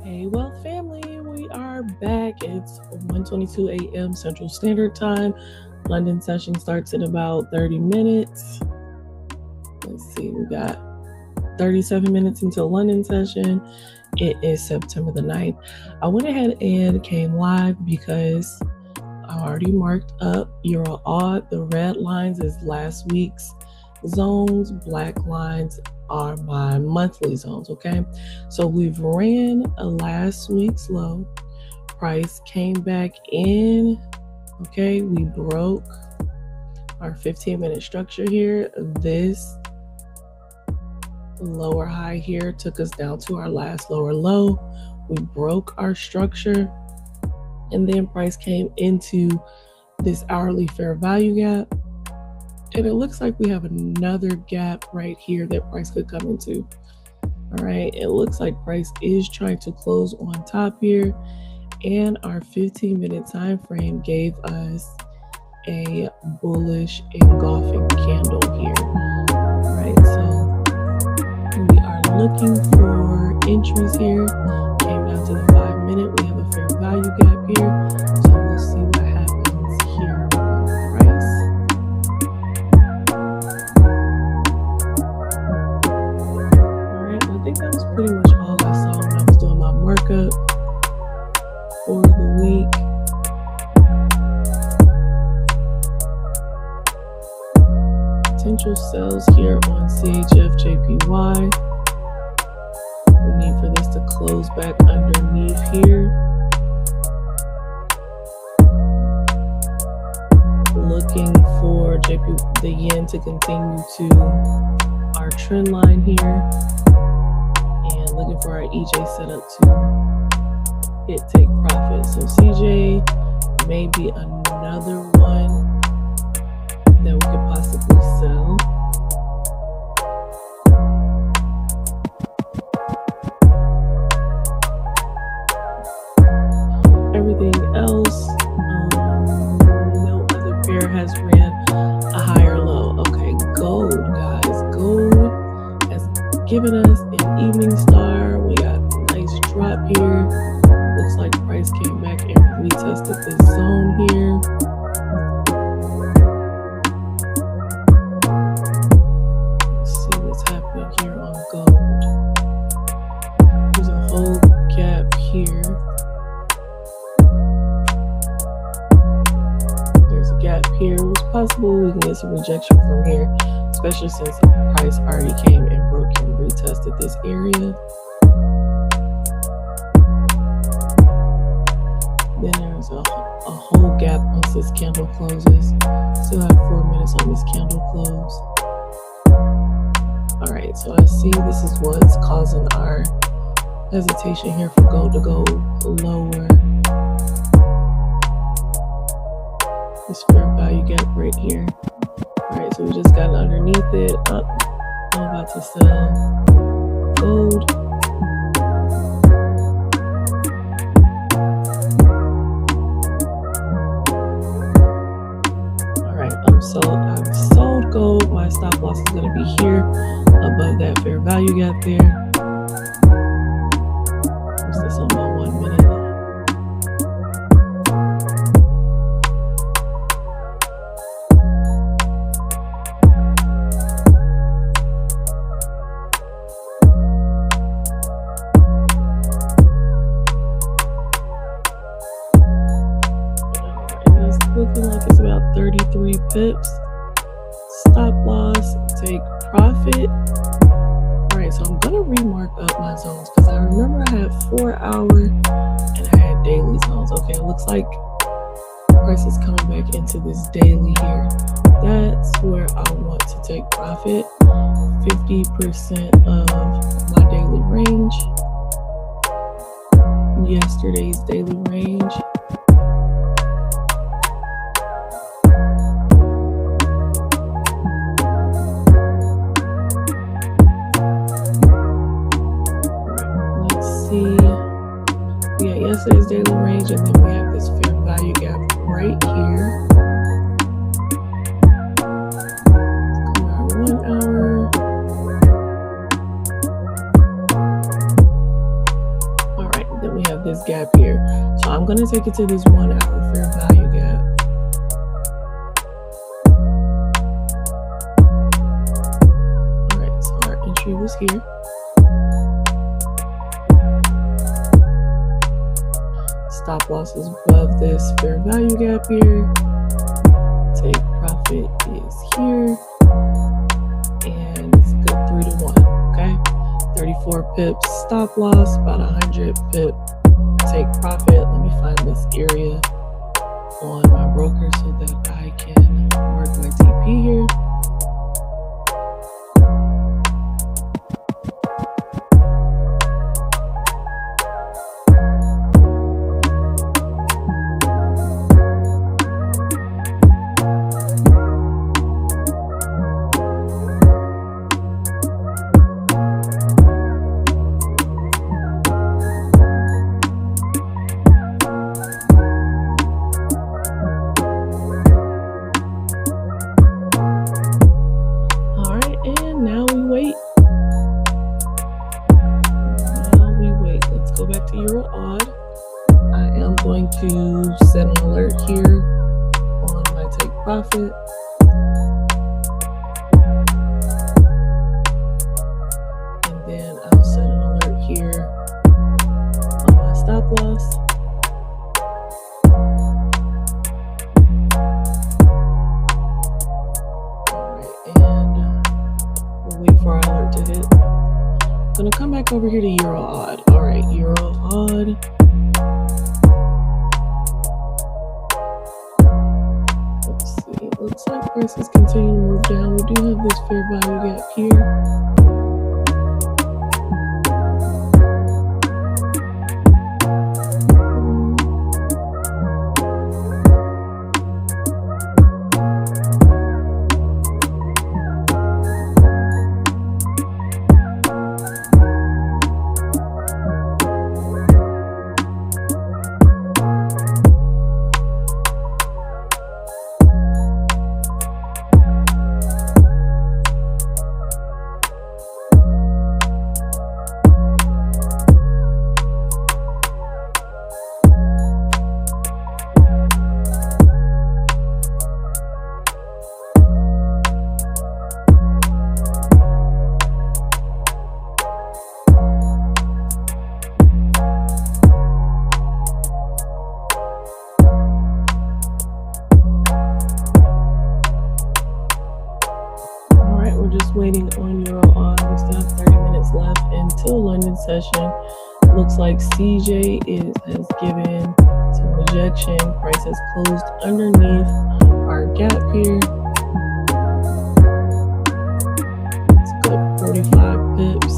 Hey, well, family, we are back. It's 1:22 a.m. Central Standard Time. London session starts in about 30 minutes. Let's see, we got 37 minutes until London session. It is September the 9th. I went ahead and came live because I already marked up Euro odd. The red lines is last week's zones, black lines are my monthly zones. Okay, so we've ran a last week's low, price came back in. Okay, we broke our 15-minute structure here. This lower high here took us down to our last lower low. We broke our structure, and then price came into this hourly fair value gap, and it looks like we have another gap right here that price could come into. All right, it looks like price is trying to close on top here, and our 15-minute time frame gave us a bullish engulfing candle here. All right, so we are looking for entries here. Came down to the 5-minute. We have a fair value gap here, so we'll see what happens here with price. All right, I think that was pretty much all I saw when I was doing my markup for the week. Potential sells here on CHF JPY. We need for this to close back underneath here. Looking for the yen to continue to our trend line here, and looking for our EJ setup to hit take profit. So CJ may be another one that we could possibly sell. Everything else, no other pair has ran a higher low. Okay, gold, guys. Gold has given us an evening star. We got a nice drop here. Looks like price came back and retested this zone here. Let's see what's happening here on gold. There's a whole gap here. There's a gap here. It's possible we can get some rejection from here, especially since price already came and broke and retested this area. Then there's a whole gap once this candle closes. Still have 4 minutes on this candle close. All right, so I see this is what's causing our hesitation here for gold to go lower. This fair value gap right here. All right, so we just got underneath it. Up. I'm about to sell gold. I've sold gold. My stop loss is going to be here above that fair value gap there. What's this on my 1 minute? Looking like it's about 33 pips. Stop loss, take profit. All right, so I'm gonna remark up my zones because I remember I had 4-hour and I had daily zones. Okay, it looks like price is coming back into this daily here. That's where I want to take profit. 50% of my daily range. Yesterday's daily range. Yesterday's daily range, and then we have this fair value gap right here. Let's come out 1 hour. All right, then this gap here. So I'm going to take it to this 1 hour fair value gap. All right, so our entry was here. Stop loss is above this fair value gap here. Take profit is here. And it's a good 3 to 1. Okay. 34 pips stop loss, about 100 pip take profit. Let me find this area on my broker so that I can work my TP here. To set an alert here on my take profit. And then I'll set an alert here on my stop loss. Alright, and we'll wait for our alert to hit. I'm gonna come back over here to Euro odd. Alright, Euro odd. Looks like prices continue to move down. We do have this fair value gap here. Waiting on Euro odd. We still have 30 minutes left until London session. Looks like CJ has given some rejection. Price has closed underneath our gap here. It's good 45 pips.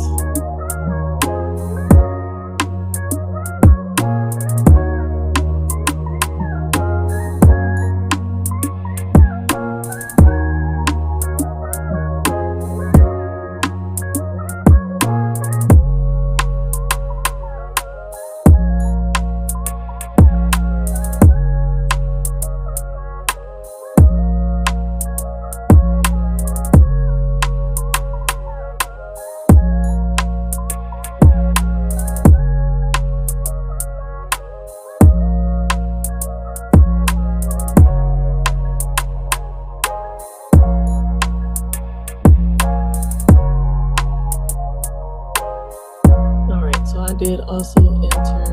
I did also enter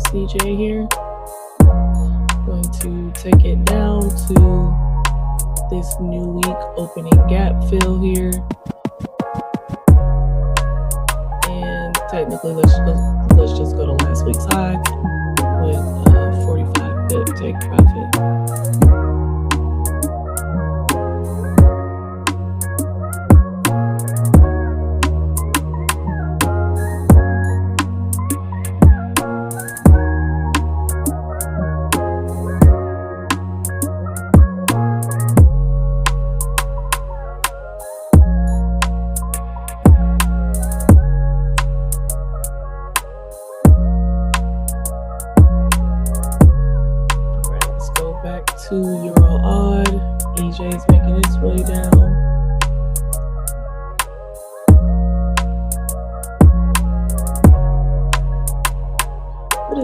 CJ here. Going to take it down to this new week opening gap fill here. And technically let's just go to last week's high with 45 pip take profit. To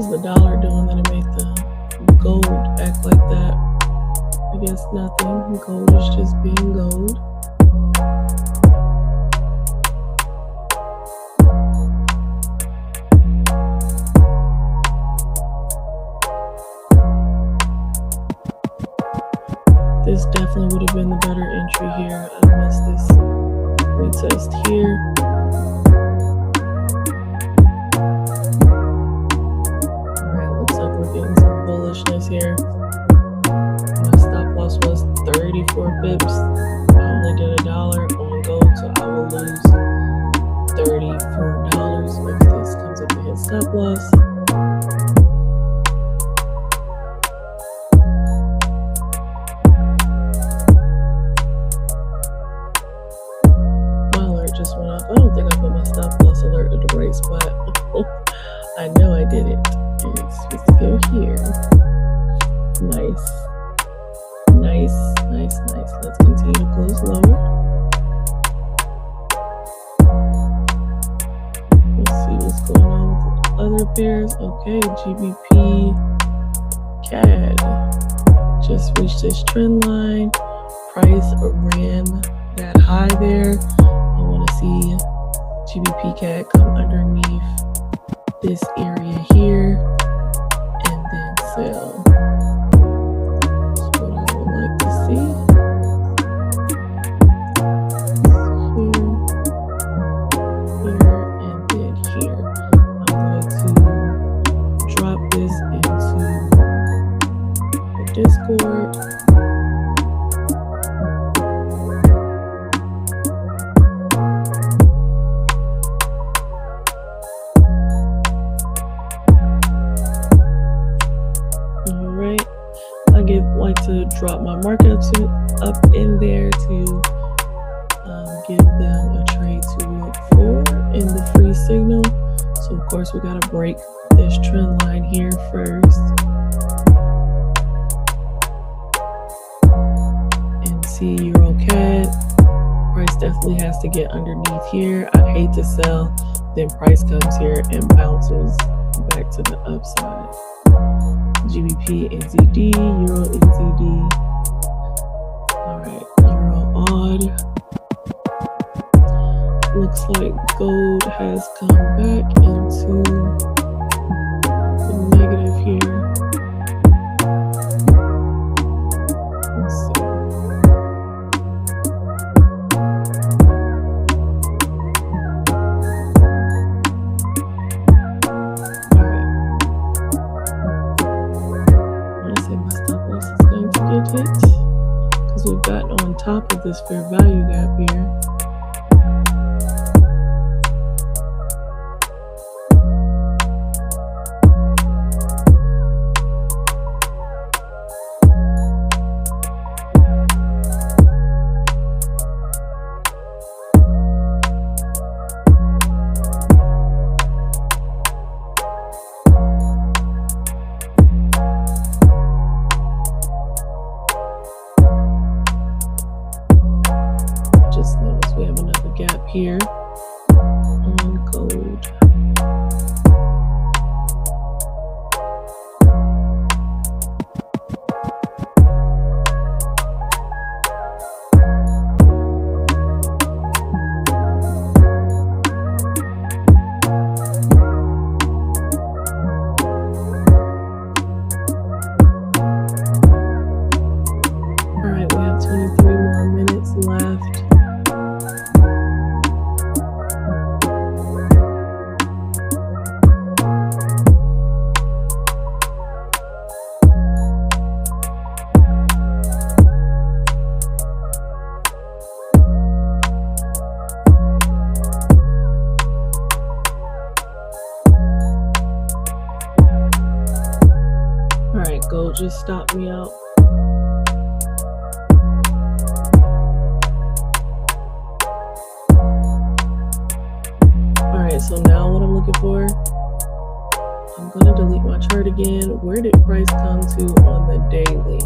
is the dollar doing that it made the gold act like that? I guess nothing. Gold is just being gold. This definitely would have been the better entry here. I missed this retest here. Alright, looks like we're getting some bullishness here. My stop loss was 34 pips. I only did $1 on gold, so I will lose $34 if this comes up against stop loss. Just went up. I don't think I put my stop loss alert at the right spot. I know I did it. It's supposed to go here. Nice. Let's continue to close lower. Let's see what's going on with the other pairs. Okay, GBP CAD just reached this trend line. Price ran that high there. I want to see GBP CAD come underneath this area here and then sell. That's what I would like to see. Here, and then here. I'm going to drop this into the Discord. To drop my markups up in there to give them a trade to look for in the free signal. So of course we got to break this trend line here first and see Euro CAD. Price definitely has to get underneath here. I'd hate to sell, then price comes here and bounces back to the upside. GBP, NZD, Euro, NZD. Alright, Euro odd. Looks like gold has come back into the negative here. Let's see. Because we've gotten on top of this fair value gap here. Just notice we have another gap here on gold. All right, we have 23 more minutes left. Alright, gold just stopped me out. Alright, so now what I'm looking for, I'm going to delete my chart again. Where did price come to on the daily?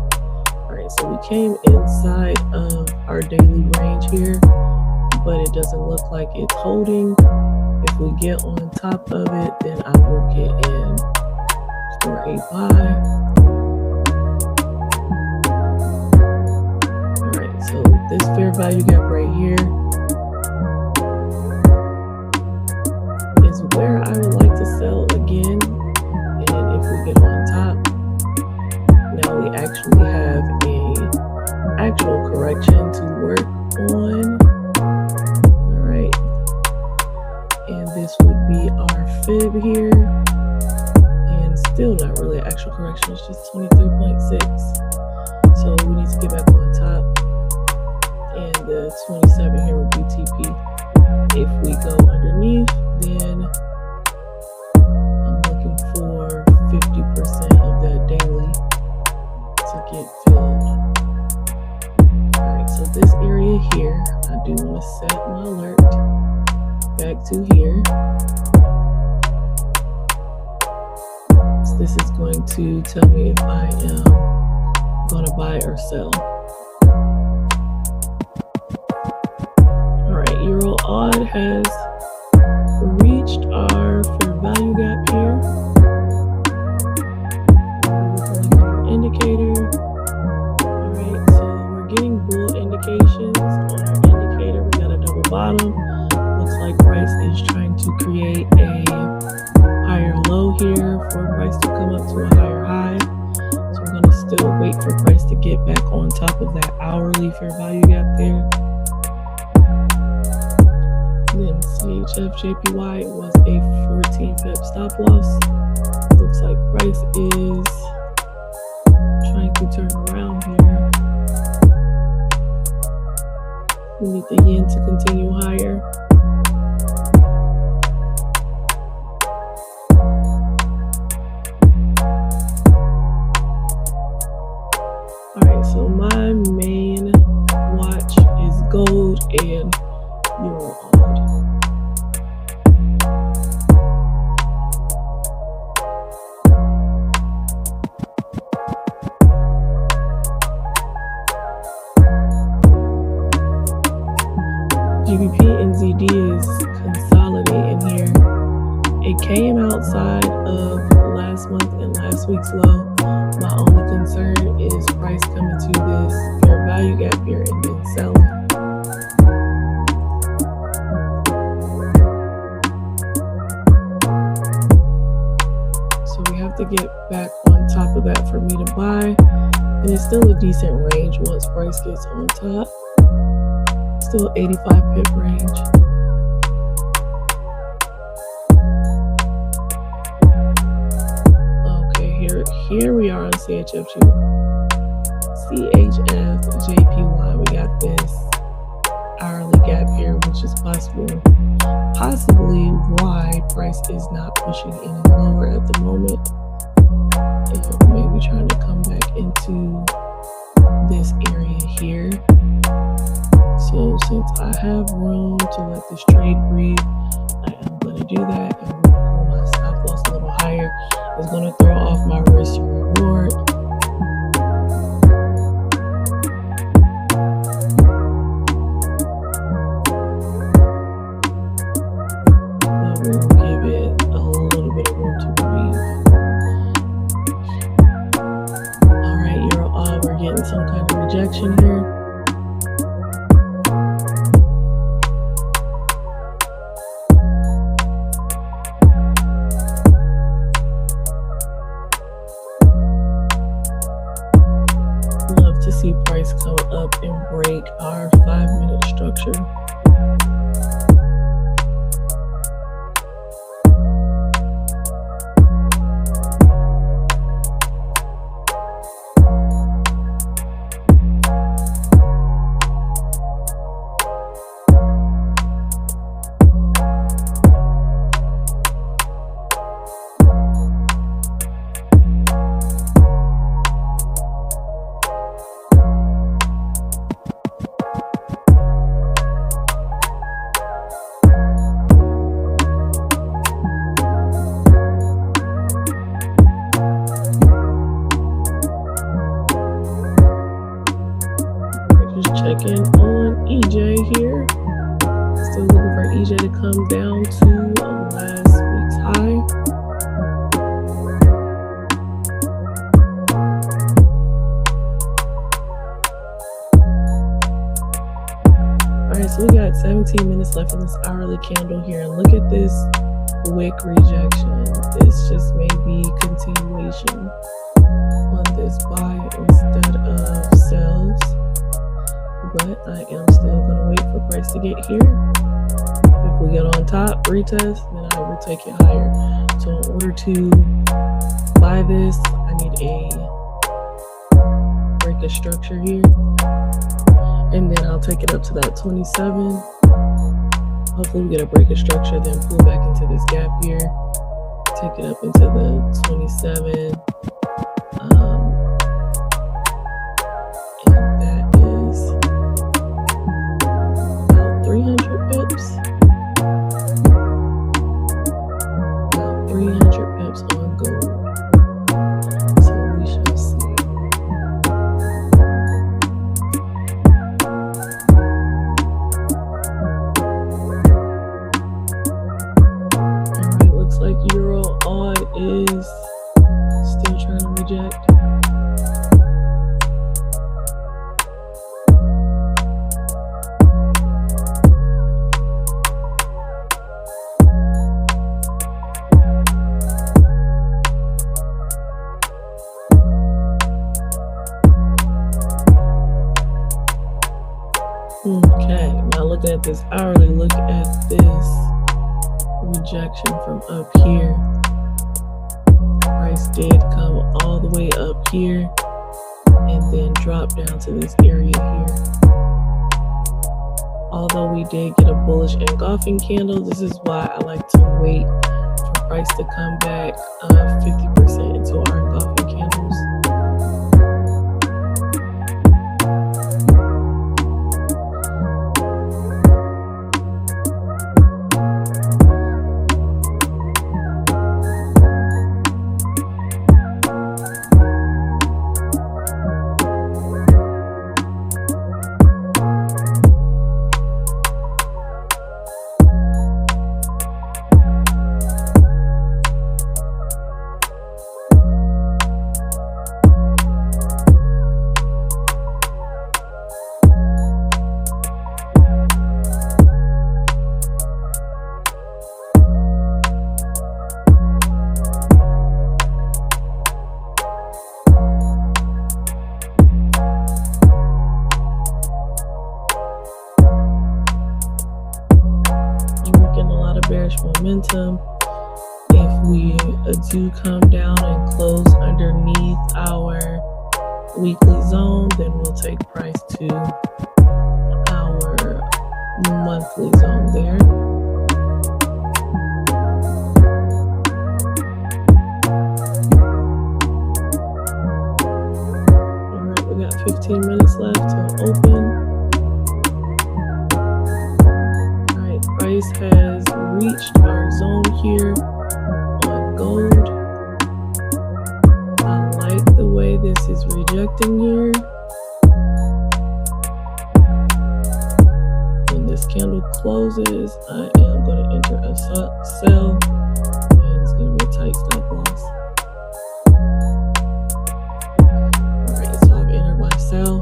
Alright, so we came inside of our daily range here, but it doesn't look like it's holding. If we get on top of it, then I will get in for a buy. All right, so this fair value gap right here is where I would like to sell again. And if we get on top, now we actually have a actual correction to work on. All right, and this would be our fib here, and still not really an actual correction, it's just 23.6. So we need to get back on top, and the 27 here would be TP. If we go underneath, then I'm looking for 50% of that daily to get filled. Alright, so this area here, I do want to set my alert back to here. So this is going to tell me if I am going to buy or sell. Alright, Euro odd has reached our fair value gap here. Looking at our indicator. Alright, so we're getting bull indications on our indicator. We got a double bottom. Looks like price is trying to create a higher low here for price to come up to a higher high. So we're going to still wait for price to get back on top of that hourly fair value gap there. Then CHF JPY was a 14 pip stop loss. Looks like price is trying to turn around here. We need the yen to continue higher. Alright, so my main watch is gold and Euro odd. GBP and ZD is consolidating here. It came outside of last month and last week's low. My only concern is price coming to this fair value gap here and then selling. So we have to get back on top of that for me to buy. And it's still a decent range once price gets on top. Still 85 pip range. Okay, here we are on CHF JPY. We got this hourly gap here, which is possibly why price is not pushing any lower at the moment. And maybe trying to come back into this area here. So since I have room to let this trade breathe, I am going to do that, and we'll pull my stop loss a little higher. It's going to throw off my risk to reward. But we'll give it a little bit of room to breathe. Alright, Euro odd, we're getting some kind of rejection here. To see price come up and break our 5-minute structure. got 17 minutes left in this hourly candle here, and look at this wick rejection. This just may be continuation on this buy instead of sells, but I am still going to wait for price to get here. If we get on top, retest, then I will take it higher. So in order to buy this, I need a break of structure here, and then I'll take it up to that 27. Hopefully we get a break of structure, then pull back into this gap here, take it up into the 27. And that is about 300 pips. About 300 pips on gold. So we shall see. Alright, looks like Euro odd is still trying to reject. Okay, now looking at this hourly, look at this rejection from up here. Price did come all the way up here and then drop down to this area here. Although we did get a bullish engulfing candle, this is why I like to wait for price to come back 50% into our engulfing candles. Bearish momentum. If we do come down and close underneath our weekly zone, then we'll take price to our monthly zone there. All right, we got 15 minutes left to open. Price has reached our zone here on gold. I like the way this is rejecting here. When this candle closes, I am going to enter a sell, and it's going to be a tight stop loss. Alright, so I've entered my sell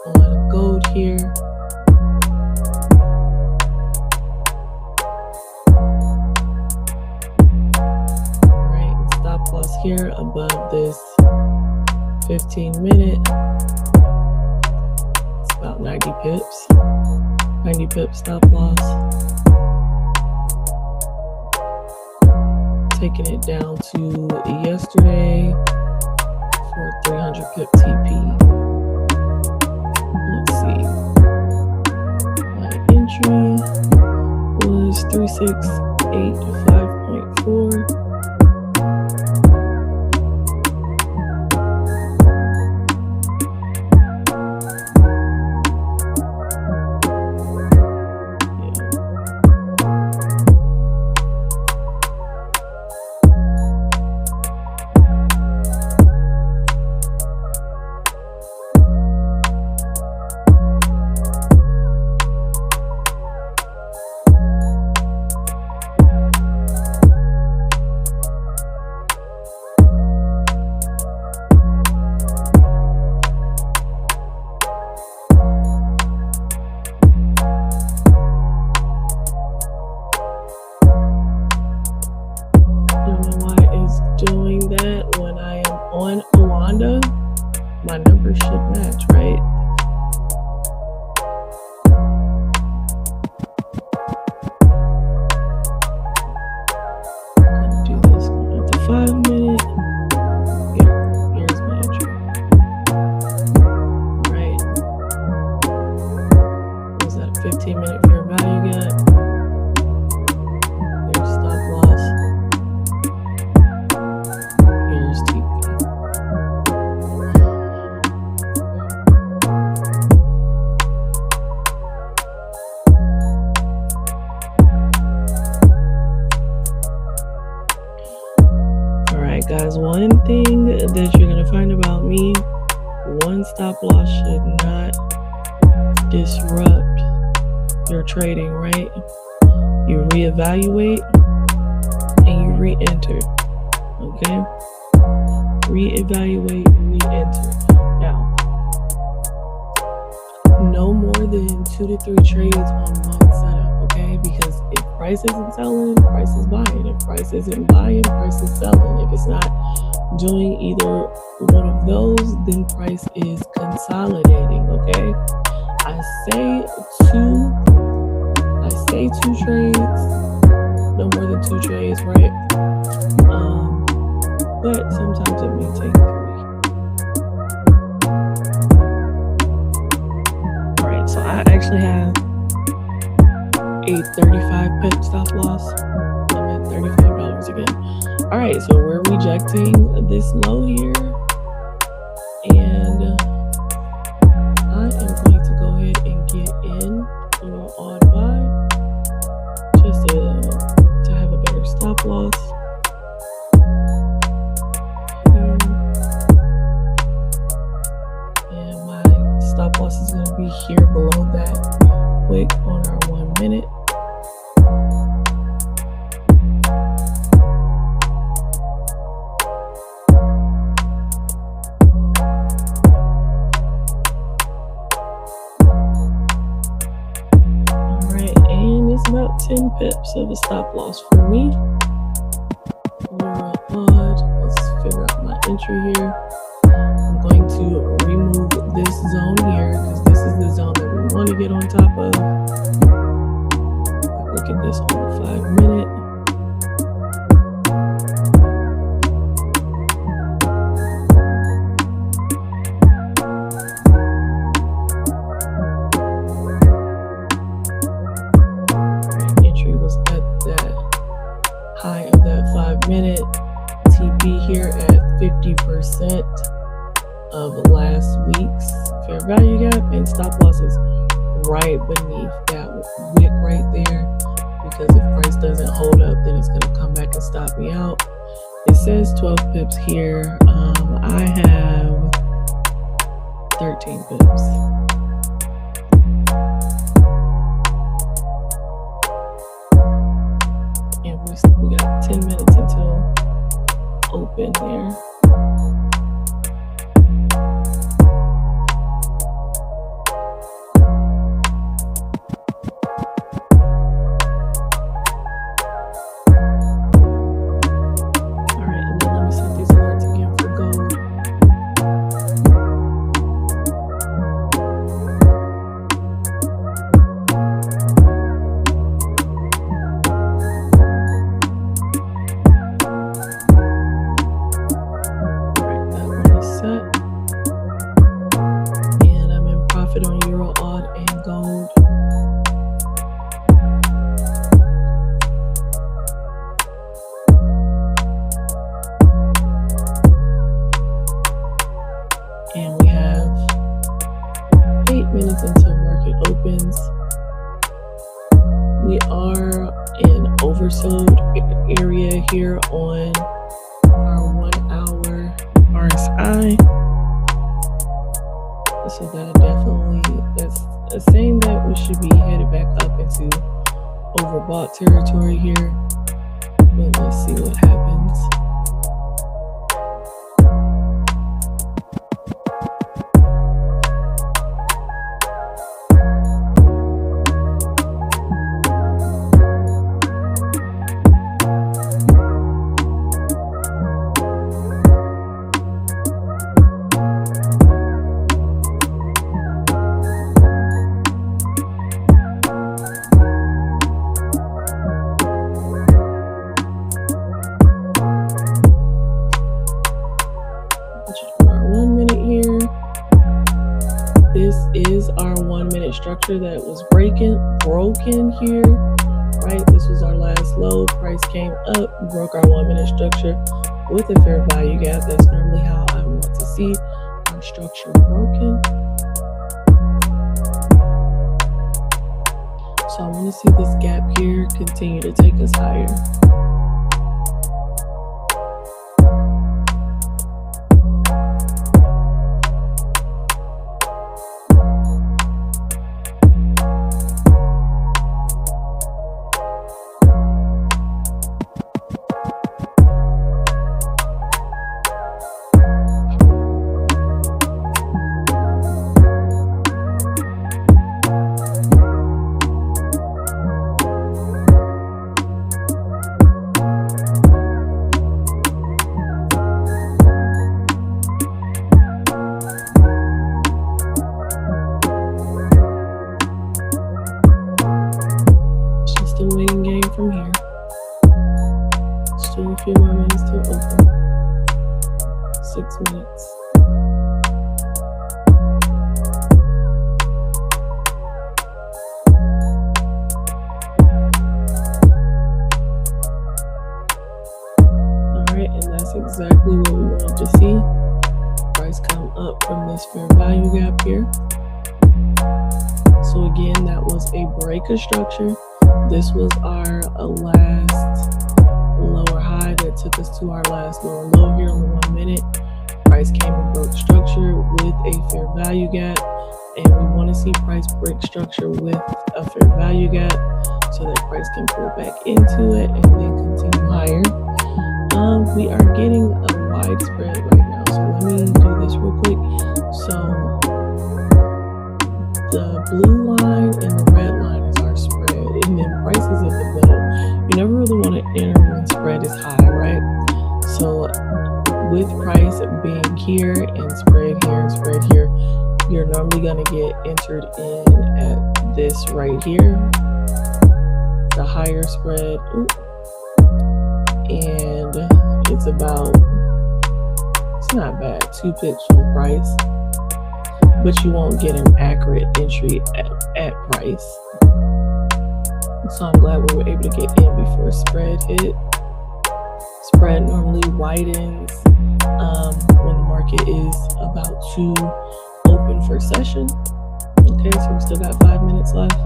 on gold here. Loss here above this 15-minute. It's about 90 pips. 90 pips stop loss. Taking it down to yesterday for 300 pip TP. Let's see. My entry was 3685.4. that when I am on Oanda, my numbers should match, right? Gonna do this at the 5 minute. Here's my entry. Right. Was that a 15-minute fair value gap? There's stop loss. Here's TP. Alright guys, one thing that you're going to find about me, one stop loss should not disrupt your trading, right? You reevaluate and you re-enter, okay? Reevaluate, re-enter. Now, no more than 2 to 3 trades on one setup, okay? Because if price isn't selling, price is buying. If price isn't buying, price is selling. If it's not doing either one of those, then price is consolidating, okay? I say two trades, no more than 2 trades, right? But sometimes it may take 3. All right, so I actually have a 35 pip stop loss. I'm at $35 again. All right, so we're rejecting this low here, and I am going to go ahead and get in your odd buy just to have a better stop loss. Here. And my stop loss is going to be here below that wick on our 1 minute. About 10 pips of a stop loss for me. Let's figure out my entry here. I'm going to remove this zone here because this is the zone that we want to get on top of. Look at this on the 5 minute. High of that 5 minute. TP here at 50% of last week's fair value gap, and stop loss is right beneath that wick right there, because if price doesn't hold up, then it's going to come back and stop me out. It says 12 pips here. I have 13 pips. We got 10 minutes until open there. All right, and then let me set these alerts again for gold. On Euro odd and gold. And we have 8 minutes until market opens. We are in oversold area here on our 1 hour RSI. So that's saying that we should be headed back up into overbought territory here. But let's see what happens. structure that was broken here, right? This was our last low. Price came up, broke our 1 minute structure with a fair value gap. That's normally how I want to see our structure broken. So I want to see this gap here continue to take us higher. Waiting game from here. Still a few more minutes to open. 6 minutes. Alright, and that's exactly what we wanted to see. Price come up from this fair value gap here. So again, that was a break of structure. This was our last lower high that took us to our last lower low here on the 1 minute. Price came and broke structure with a fair value gap, and we want to see price break structure with a fair value gap so that price can pull back into it and then continue higher. We are getting a wide spread right now, so let me do this real quick. So the blue line and the red line is our spread, and then price is in the middle. You never really want to enter when spread is high, right? So with price being here and spread here and spread here, you're normally going to get entered in at this right here, the higher spread. And it's not bad, 2 pips from price, but you won't get an accurate entry at price. So I'm glad we were able to get in before spread hit. Spread normally widens when the market is about to open for session. Okay, so we still got 5 minutes left.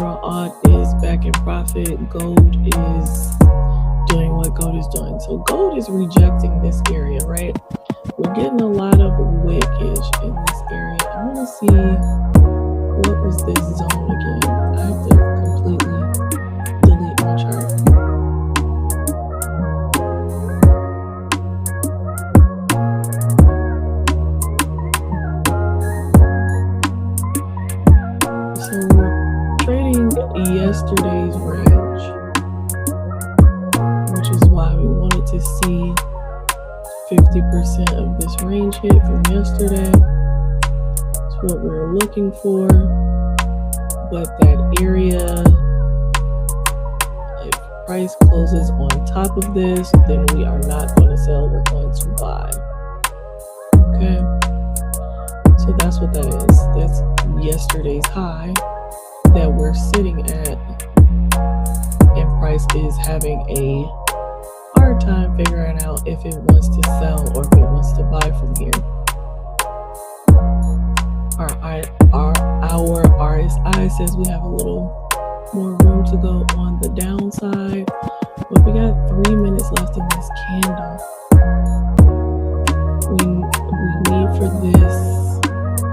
Raw odd is back in profit. Gold is doing what gold is doing. So gold is rejecting this area, right? We're getting a lot of wickage in this area. I want to see what was this zone again. I have to completely delete my chart. So we're trading yesterday's range, which is why we wanted to see 50% of this range hit from yesterday. That's what we were looking for. But that area, if price closes on top of this, then we are not going to sell, we're going to buy. Okay, so that's what that is. That's yesterday's high that we're sitting at, and price is having a hard time figuring out if it wants to sell or if it wants to buy from here. Our RSI says we have a little more room to go on the downside, but we got 3 minutes left in this candle. We need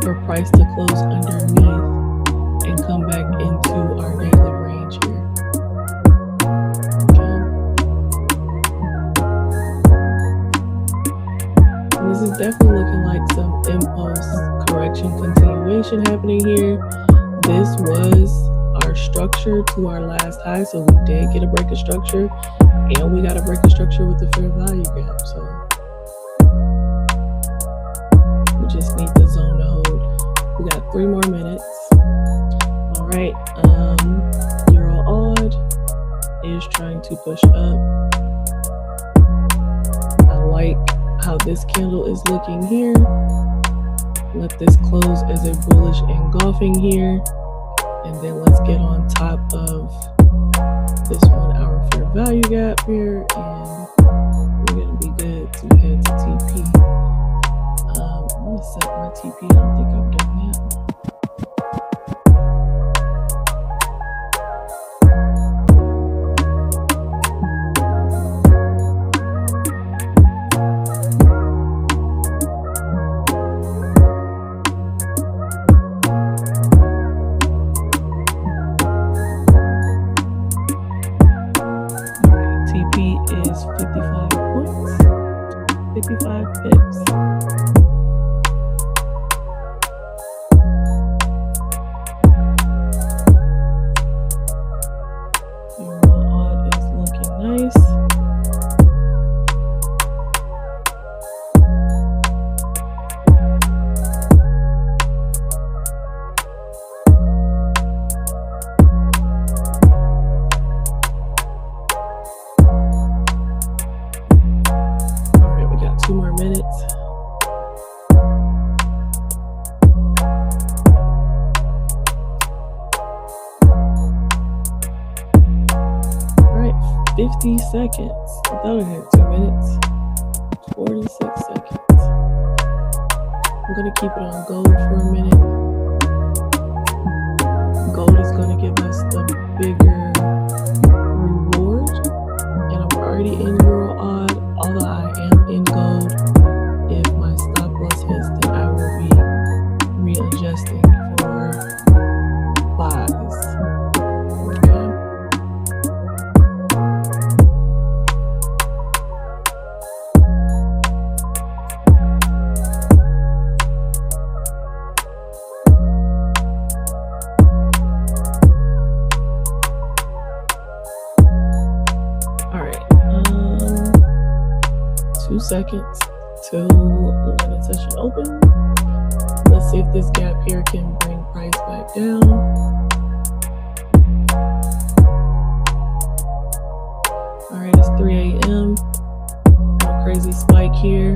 for price to close underneath and come back into our daily range here. Okay. This is definitely looking like some impulse correction continuation happening here. This was our structure to our last high, so we did get a break of structure, and we got a break of structure with the fair value gap. So we just need the zone to hold. We got 3 more minutes. All right, Euro odd is trying to push up. I like how this candle is looking here. Let this close as a bullish engulfing here. And then let's get on top of this 1 hour fair value gap here. And we're going to be good to head to TP. I'm going to set my TP. I don't think I've done that. TP is 55 points, 55 pips. Euro odd is looking nice. All right, we got 2 more minutes. All right, 50 seconds. I thought I had 2 minutes. 46 seconds. I'm gonna keep it on gold for a minute. Gold is gonna give us the bigger reward. And I'm already in Euro odd, although I am in gold. If my stop loss hits, then I will be readjusting for buys. Okay. All right. 2 seconds till London session open. Let's see if this gap here can bring price back down. All right, it's 3 a.m. A crazy spike here.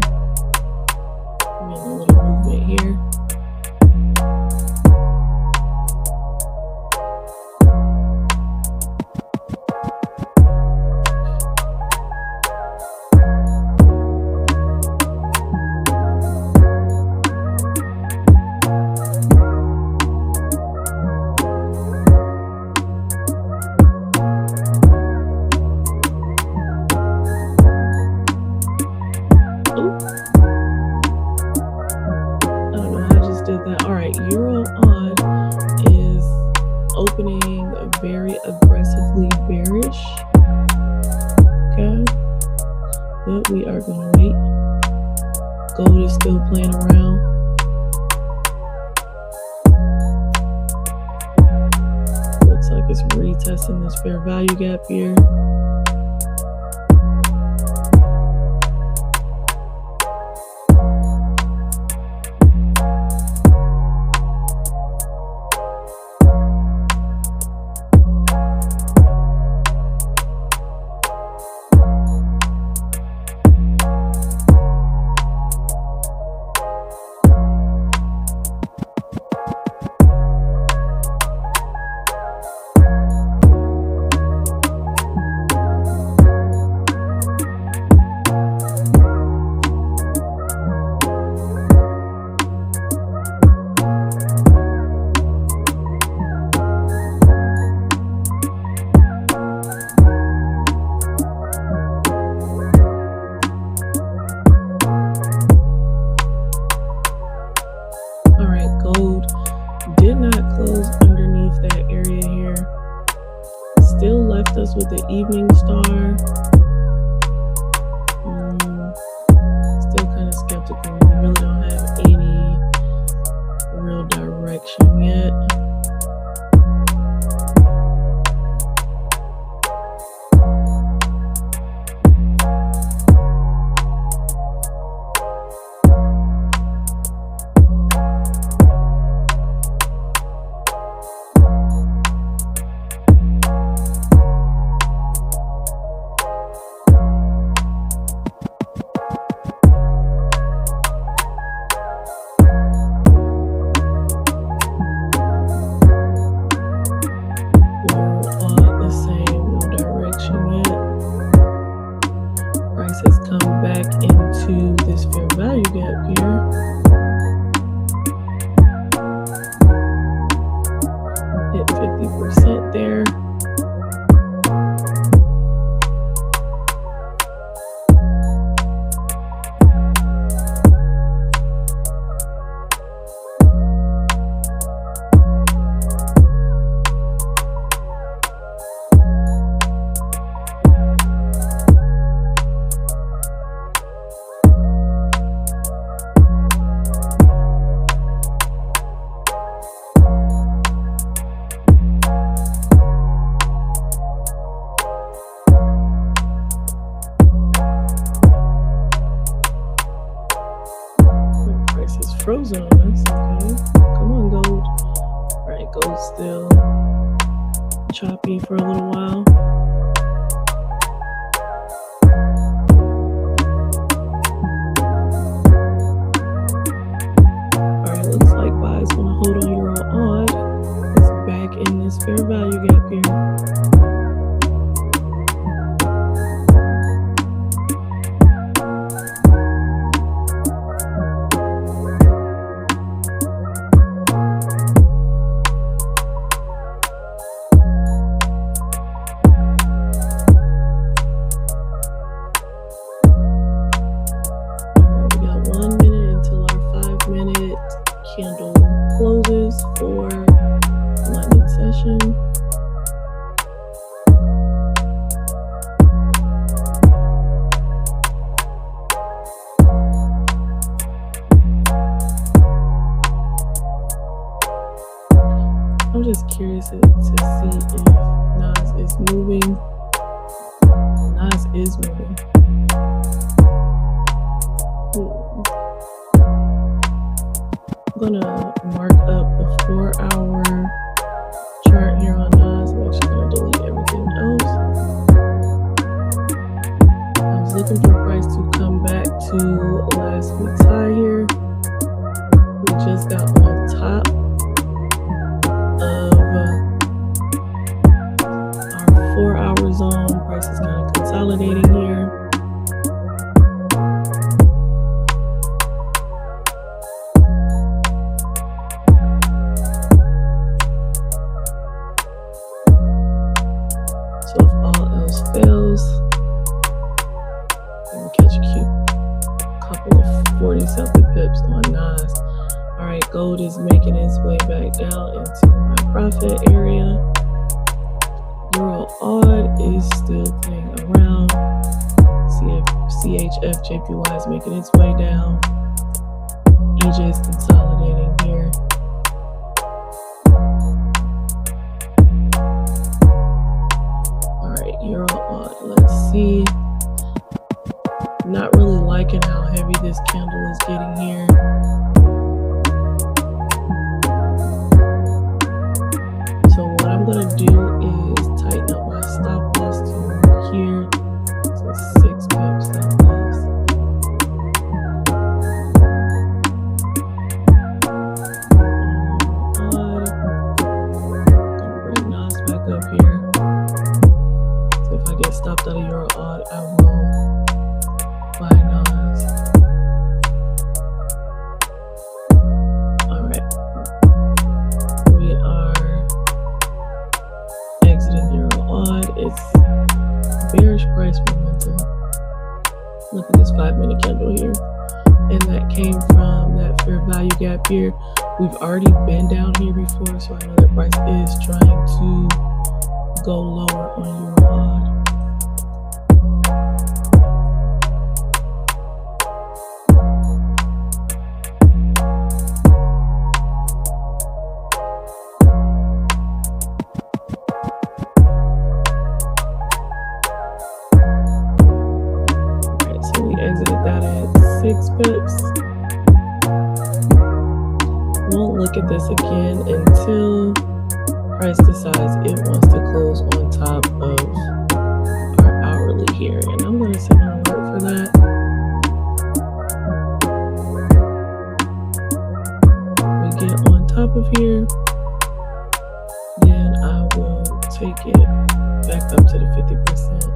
A little movement here. Euro odd is opening very aggressively bearish. Okay, but we are going to wait. Gold is still playing around. Looks like it's retesting this fair value gap here. Did not close underneath that area here. Still left us with the evening star. Still kind of skeptical. We really don't have any real direction yet. frozen on us. Okay, come on, gold. All right, gold still choppy for a little while. All right, looks like buys want to hold on euro odd. It's back in this fair value gap here. Candle closes for London session. I'm just curious to see if Nas is moving. Nas is moving. I'm gonna mark up the 4-hour chart here on Nas. I'm actually gonna delete everything else. I was looking for price to come back to last week's high here. We just got on top of our 4-hour zone. Price is kind of consolidating here. So if all else fails, we can catch a cute couple of 40-something pips on Nas. All right, gold is making its way back down into my profit area. Euro odd is still playing around. CHF JPY is making its way down. EJ is consolidating here. Euro odd. Let's see. Not really liking how heavy this candle is getting here. So what I'm gonna do is tighten up my stop loss to here. So 6 pips stop loss. Gonna bring Nas back up here. If I get stopped out of euro odd, I will buy Nas. Alright. We are exiting euro odd. It's bearish price momentum. Look at this 5-minute candle here. And that came from that fair value gap here. We've already been down here before, so I know that price is trying to go lower on euro odd. Exited that at 6 pips. Won't look at this again until price decides it wants to close on top of our hourly here. And I'm going to set an alert for that. We get on top of here, then I will take it back up to the 50%.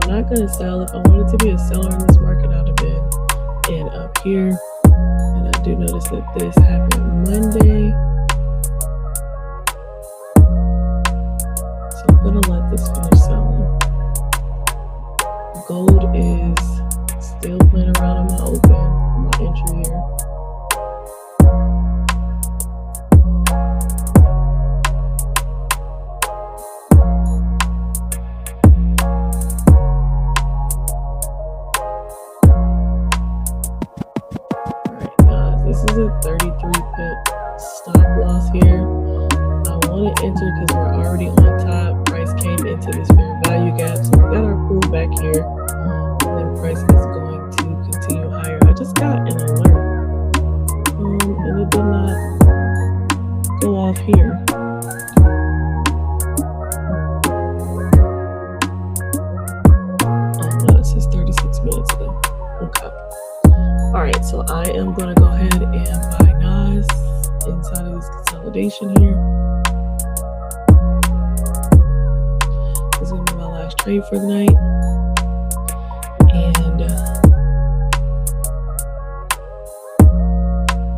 I'm not going to sell. If I wanted to be a seller in this market, I'd have been in up here. And I do notice that this happened Monday. So I'm going to let this finish selling. Gold is still playing around on my open, on my entry here. This is a 33 pip stop loss here. I want to enter because we're already on top. Price came into this fair value gap, so we got our pull back here. And then price is going to continue higher. I just got an All right, so I am going to go ahead and buy NAS inside of this consolidation here. This is going to be my last trade for the night. And I'm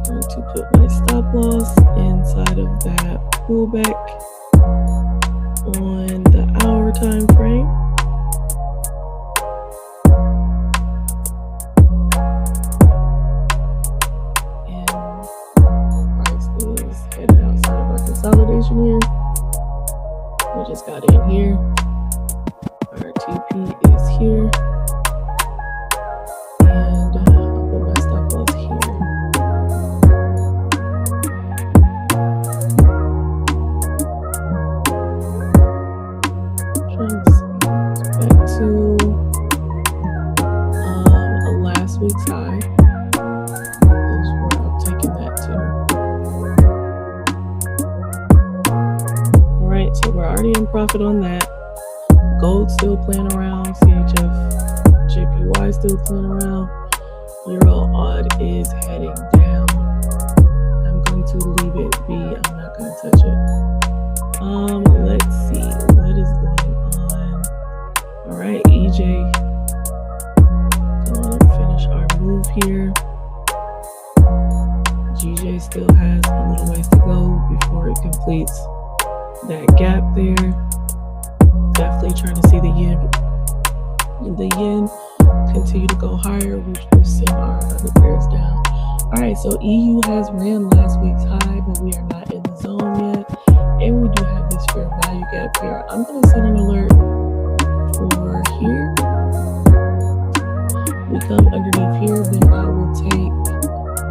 going to put my stop loss inside of that pullback on the hour time frame. Consolidation here. We just got in here. Our TP is here. And I'll put my stop loss here. Trying to see. Back to last week's high. Is where I'm taking that to. So we're already in profit on that. Gold still playing around. CHF, JPY still playing around. Euro odd is heading down. I'm going to leave it be. I'm not going to touch it. Let's see what is going on. All right, EJ. Going to finish our move here. GJ still has a little ways to go before it completes that gap there. Definitely trying to see the yen continue to go higher, which will send our other pairs down. All right, so EU has ran last week's high, but we are not in the zone yet, and we do have this fair value gap here. I'm going to set an alert for here. We come underneath here, then I will take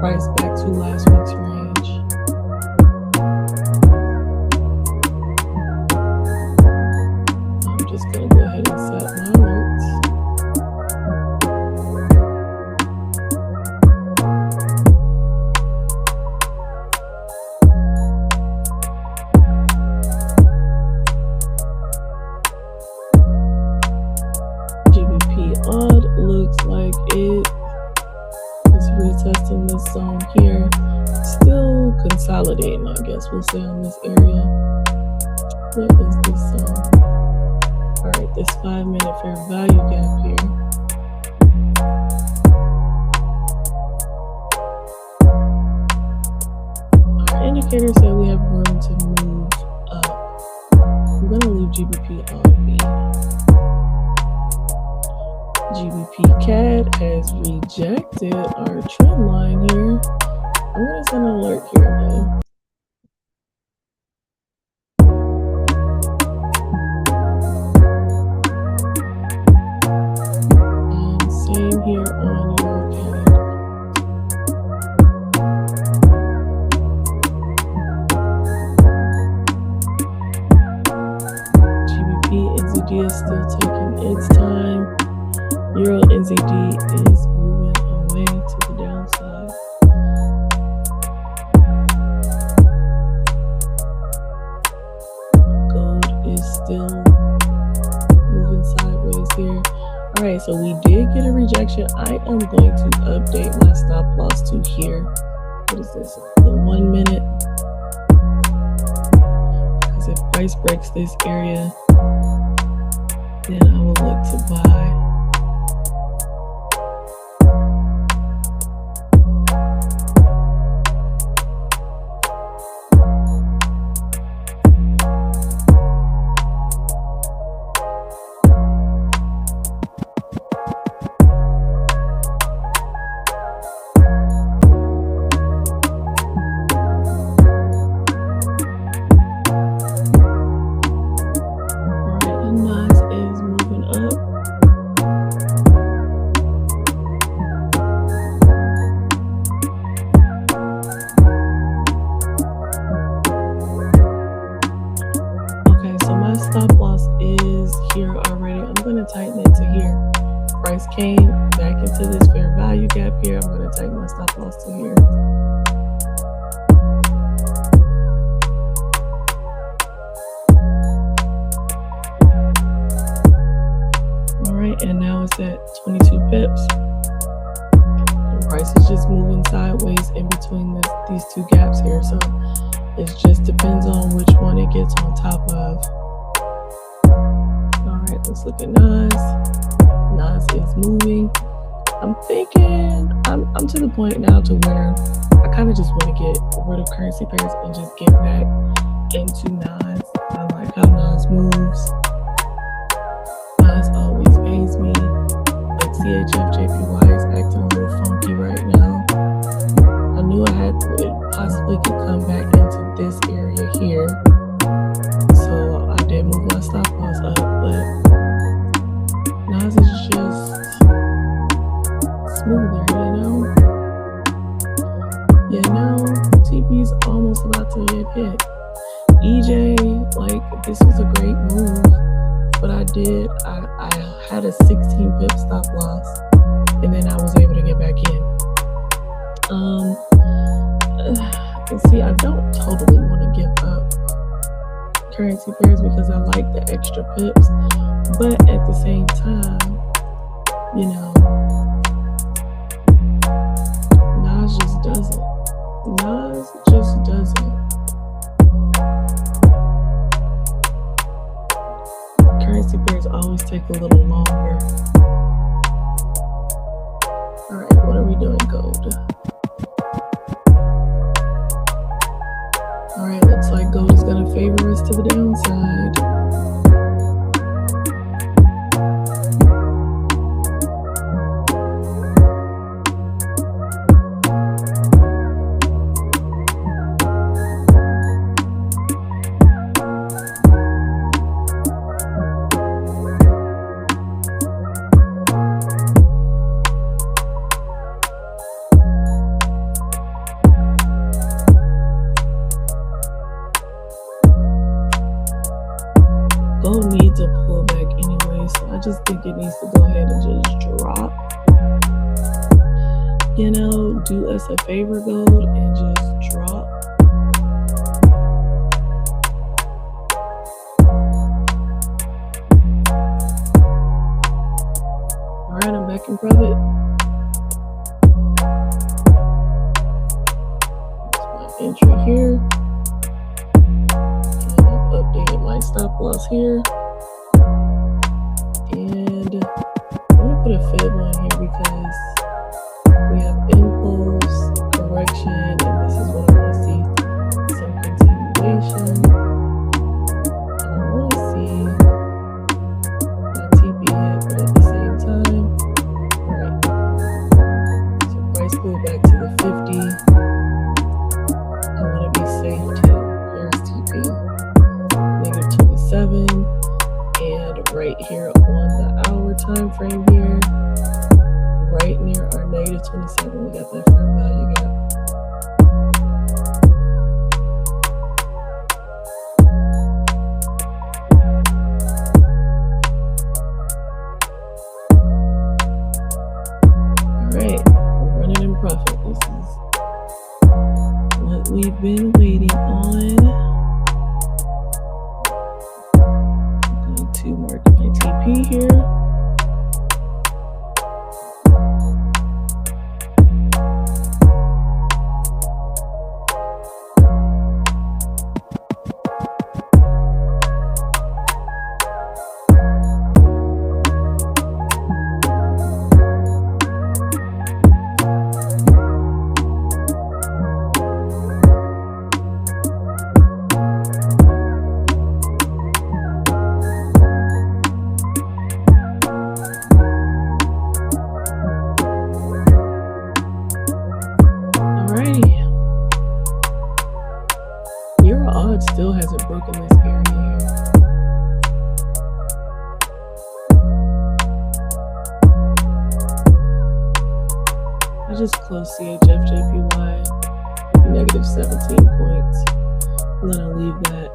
price back to last week's range. Just gonna go ahead and set my alerts. GBP odd looks like it is retesting this zone here. Still consolidating, I guess we'll say, on this area. What is this zone? All right, this 5-minute fair value gap here. Our indicator said we have room to move up. I'm going to leave GBP on B. GBP CAD has rejected our trend line here. I'm going to send an alert here though. Here on your CAD. GBP NZD is still taking its time. Euro NZD is moving away to the downside. Gold is still moving sideways here. All right, so we did get a rejection. I am going to update my stop loss to here. What is this? The 1 minute. Because if price breaks this area, then I will look to buy. stop loss is here already. I'm going to tighten it to here. Price came back into this fair value gap here. I'm going to tighten my stop loss to here. All right, and now it's at 22 pips. And price price is just moving sideways in between these two gaps here. So it just depends on which one it gets on top of. All right, let's look at Nas. Nas is moving. I'm thinking I'm to the point now to where I kind of just want to get rid of currency pairs and just get back into Nas. I like how Nas moves. Nas always pays me. But CHF JPY is acting a little funky right now. I knew it possibly could come back into this area here. So I did move my stop loss up, but Nas is just smoother, TP's almost about to get hit. EJ, like, this was a great move, but I had a 16 pip stop loss, and then I was able to get back in. See, I don't totally want to give up currency pairs because I like the extra pips, but at the same time, Nas just doesn't. Currency pairs always take a little longer. Alright, what are we doing, gold? Alright, looks like gold is going to favor us to the downside. Gold needs a pullback anyway, so I just think it needs to go ahead and just drop. Do us a favor, gold, and just drop. Alright, I'm back in profit. That's my entry here. Updated my stop loss here, and I'm gonna put a fib on here because we have impulse, correction, and this is what I want to see, some continuation. I want to see my TP hit, but at the same time, alright, so price pull back to the 50. I want to be safe too. Here's TP. -27, and right here on the hour time frame here, right near our -27, we got that fair value gap. Alright, we're running in profit. This is what we've been waiting on. To mark my TP here. Odd still hasn't broken this area here. I just closed CHF JPY -17 points. I'm gonna leave that.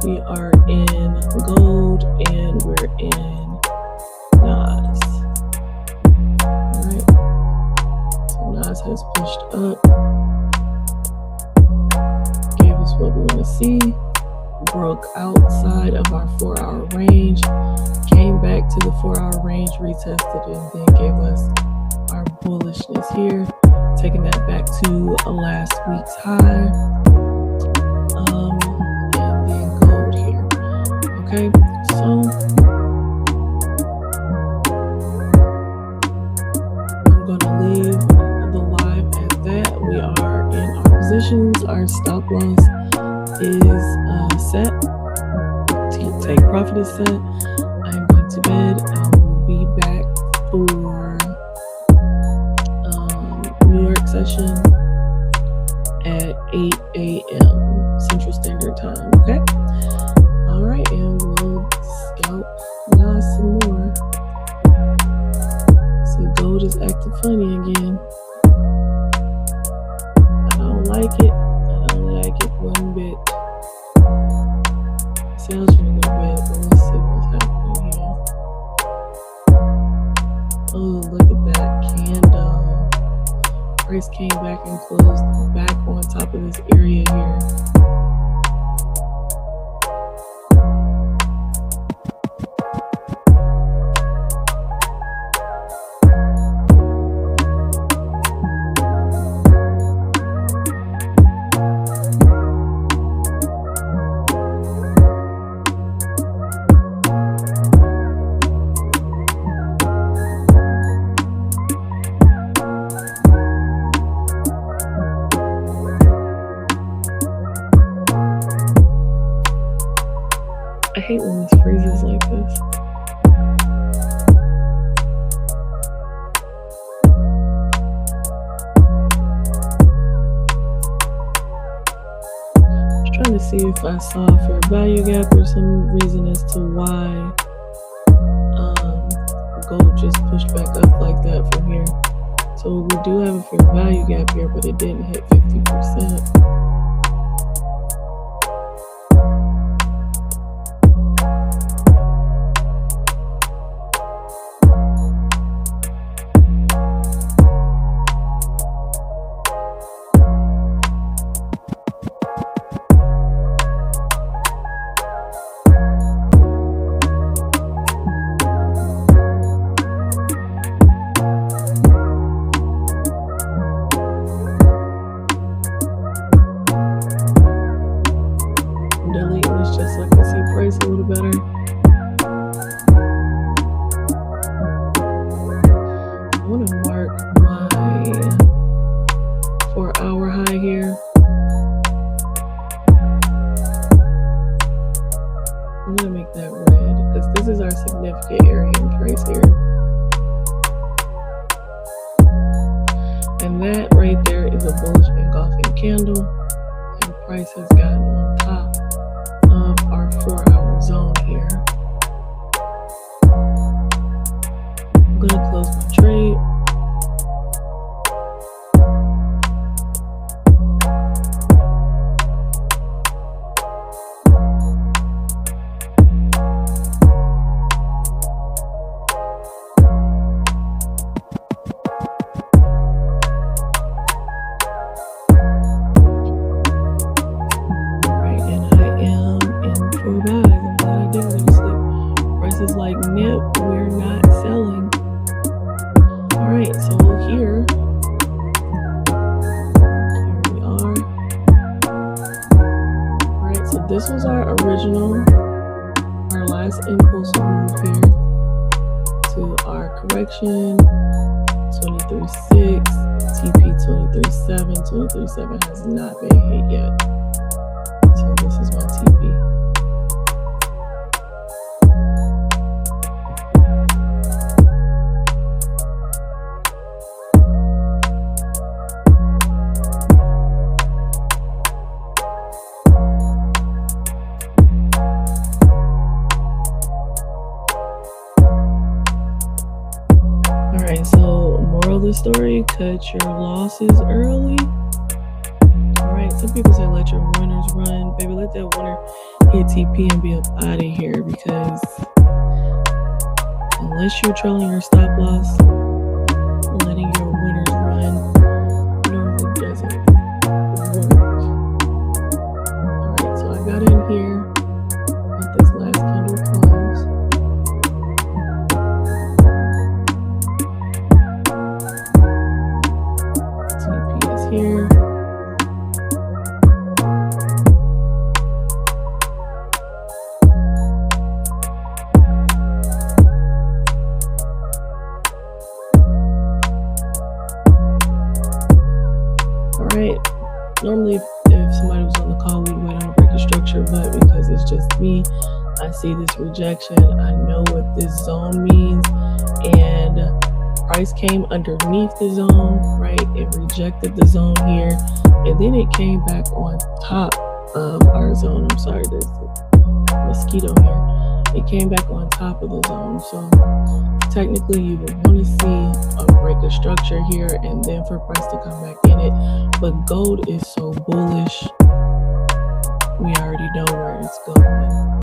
We are in gold and we're in Nas. Alright. So Nas has pushed up. What we want to see, broke outside of our 4-hour range, came back back to the 4-hour range, retested, and then gave us our bullishness here, taking that back to last week's high, and then gold here. Okay, so I'm going to leave the live at that. We are in our positions. Our stop loss is set. Take profit is set. I'm going to bed. I will be back for New York session at 8 a.m. Central Standard Time. Okay. All right, and we'll scalp now some more. See, gold is acting funny again. I don't like it. I don't like it one bit. Sounds really good, but let's see what's happening here. Oh, look at that candle. Price came back and closed back on top of this area here. I hate when this freezes like this. I'm trying to see if I saw a fair value gap or some reason as to why gold just pushed back up like that from here. So we do have a fair value gap here, but it didn't hit 50%. Deleting this just so I can see price a little better. I want to mark my 4-hour high here. I'm going to make that red because this is our significant area in price here. And that right there is a bullish engulfing candle, and price has gotten on top of our 4-hour zone here. I'm going to close my trade. Prices like nip, we're not selling. All right, so here we are. All right, so this was our last impulse move here to our correction. 23.6, TP 23.7. 23.7 has not been hit yet. So this is my TP. Alright, so moral of the story, cut your losses early. Alright, some people say let your winners run. Baby, let that winner hit TP and be up out of here, because unless you're trailing your stop loss, letting your winners run normally doesn't work. Alright, so I got in here. Let this last candle close. see this rejection. I know what this zone means. And price came underneath the zone, right? It rejected the zone here. And then it came back on top of our zone. I'm sorry, there's a mosquito here. It came back on top of the zone. So technically you would want to see a break of structure here and then for price to come back in it. But gold is so bullish. We already know where it's going.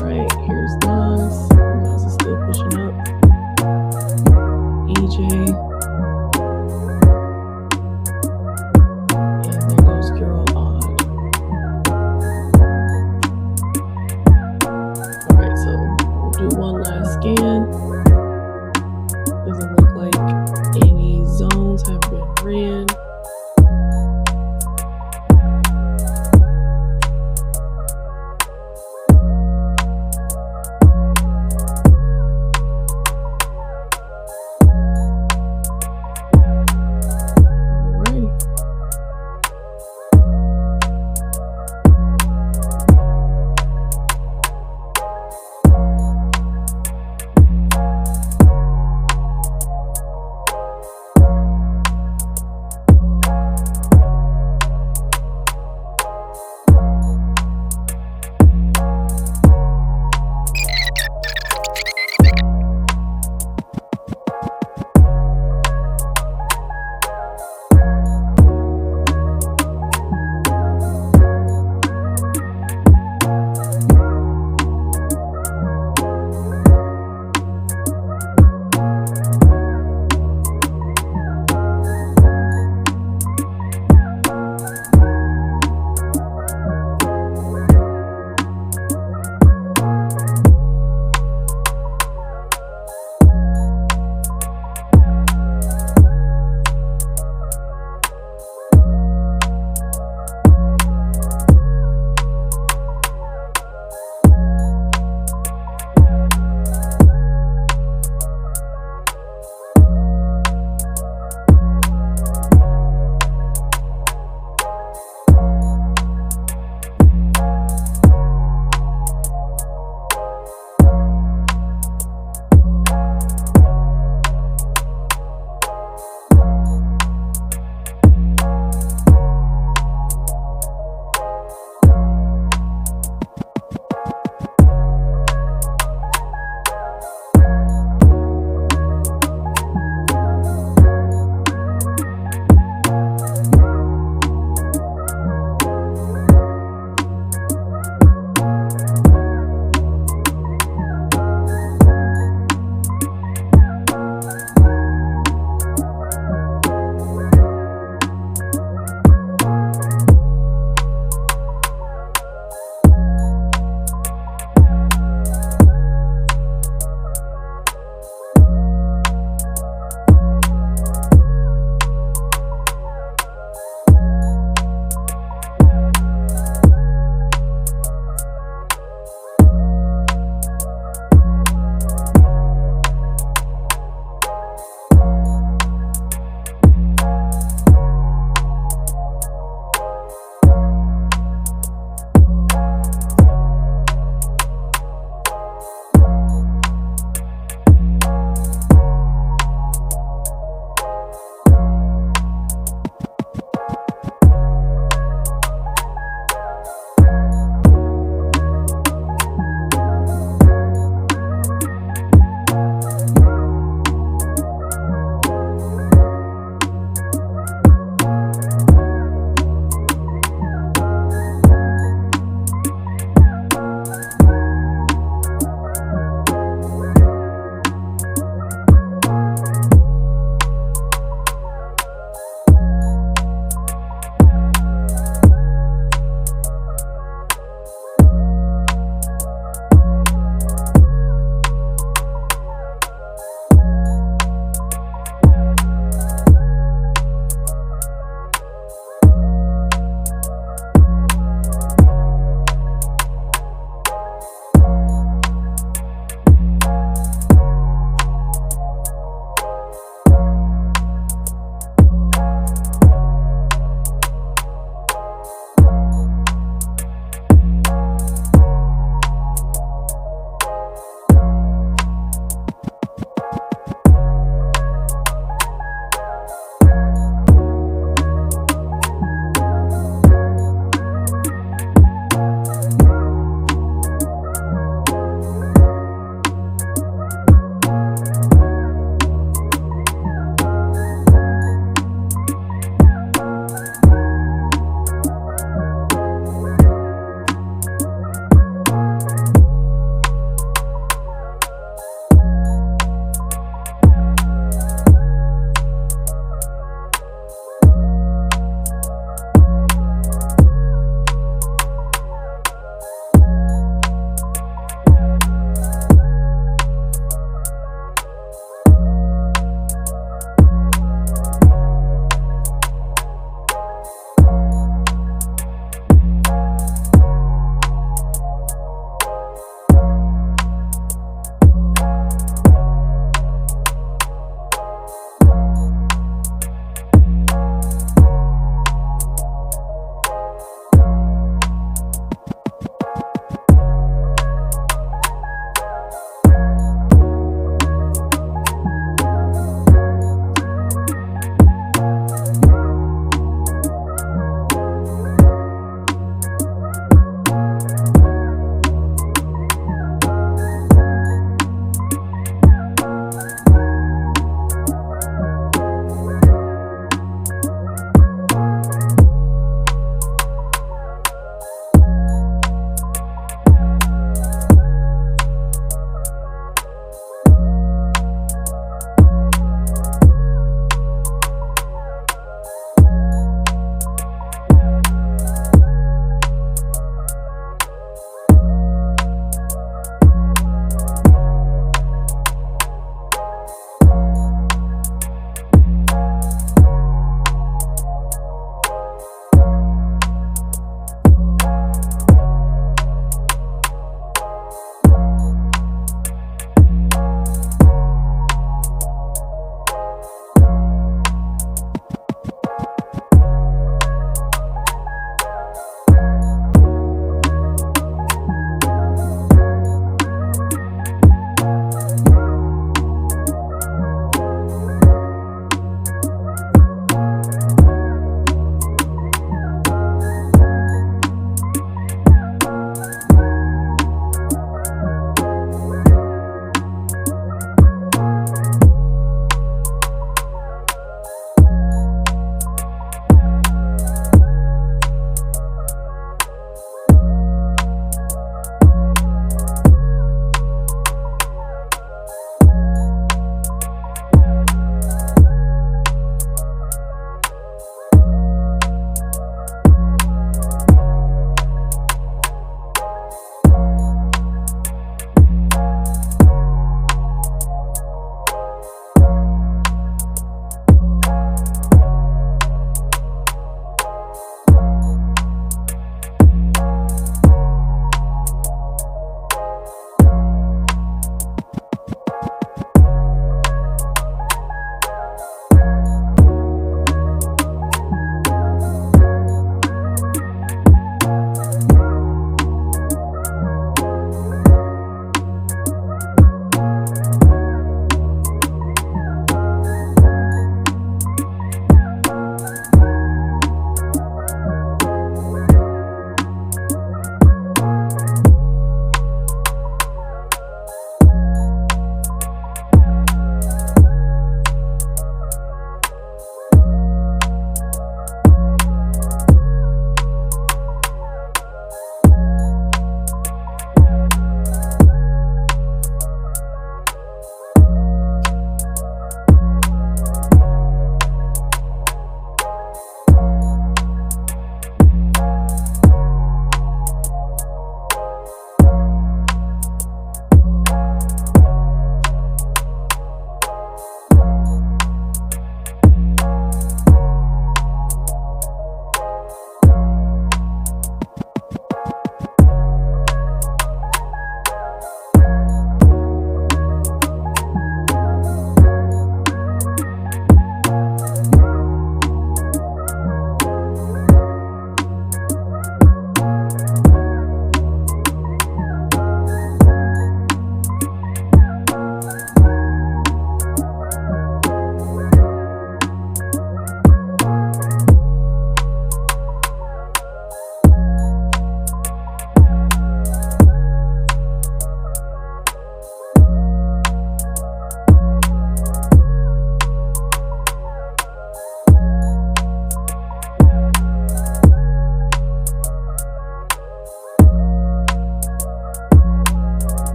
Right, here's Nas. Nas is still pushing up. EJ. And there goes Girl Odd. Alright, so we'll do one last scan. Doesn't look like any zones have been ran.